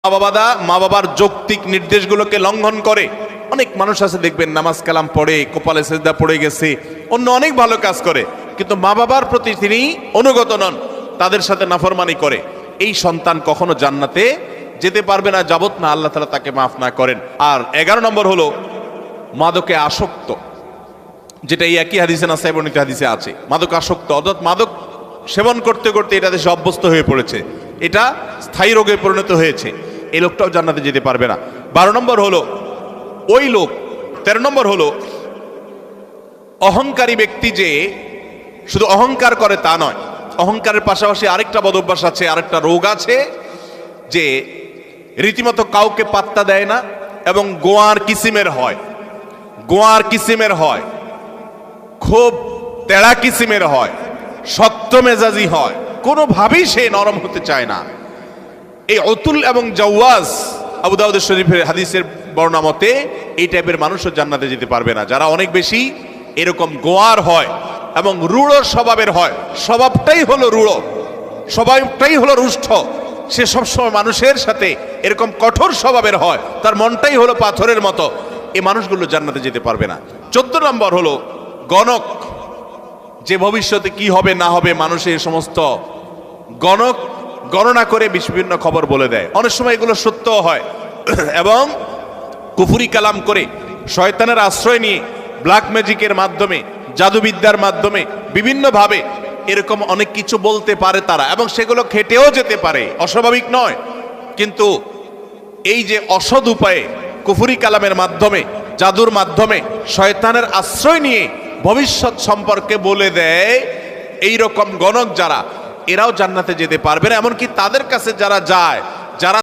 মা বাবার যৌক্তিক নির্দেশগুলোকে লঙ্ঘন করে। অনেক মানুষ আছে দেখবেন নামাজ কালাম পড়ে, কপালে সেজদা পড়ে গেছে, অন্য অনেক ভালো কাজ করে, কিন্তু মা বাবার প্রতি তিনি অনুগত নন, তাদের সাথে নাফরমানি করে। এই সন্তান কখনো জান্নাতে যেতে পারবে না যাবত না আল্লাহ তাআলা তাকে মাফ না করেন। আর 11 নম্বর হলো মাদকে আসক্ত, যেটা এই একই হাদিসে না বর্ণিত হাদিসে আছে। মাদক আসক্ত অর্থাৎ মাদক সেবন করতে করতে এটা দেশে অভ্যস্ত হয়ে পড়েছে, এটা স্থায়ী রোগে পরিণত হয়েছে, এই লোকটাও জান্নাতে যেতে পারবে না। 12 নম্বর হলো ওই লোক। 13 নম্বর হলো অহংকারী ব্যক্তি, যে শুধু অহংকার করে তা নয়, অহংকারের পাশাপাশি আরেকটা বদ অভ্যাস আছে, আরেকটা রোগ আছে, যে রীতিমতো কাউকে পাত্তা দেয় না এবং গোয়ার কিসিমের হয়, গোয়ার কিসিমের হয়, খুব তেড়া কিসিমের হয়, শক্ত মেজাজি হয়, কোনোভাবেই সে নরম হতে চায় না। এই অতুল এবং জাওয়াজ আবু দাউদ শরীফের হাদিসের বর্ণনা মতে এই টাইপের মানুষও জান্নাতে যেতে পারবে না, যারা অনেক বেশি এরকম গোয়ার হয় এবং রূঢ় স্বভাবের হয়। স্বভাবটাই হলো রূঢ়, স্বভাবটাই হলো রুষ্ট, সে সবসময় মানুষের সাথে এরকম কঠোর স্বভাবের হয়, তার মনটাই হলো পাথরের মতো। এই মানুষগুলো জান্নাতে যেতে পারবে না। 14 নম্বর হলো গণক, যে ভবিষ্যতে কি হবে না হবে মানুষের সমস্ত গণক গণনা করে বিভিন্ন খবর বলে দেয়। অনেক সময় এগুলো সত্য হয় এবং কুফরি কালাম করে শয়তানের আশ্রয় নিয়ে ব্ল্যাক ম্যাজিকের মাধ্যমে, জাদুবিদ্যার মাধ্যমে বিভিন্নভাবে এরকম অনেক কিছু বলতে পারে তারা, এবং সেগুলো খেটেও যেতে পারে, অস্বাভাবিক নয়। কিন্তু এই যে অসৎ উপায়ে কুফরি কালামের মাধ্যমে, জাদুর মাধ্যমে শয়তানের আশ্রয় নিয়ে ভবিষ্যৎ সম্পর্কে বলে দেয়, এই রকম গণক যারা, এরাও জান্নাতে যেতে পারবে না। এমনকি তাদের কাছে যারা যায়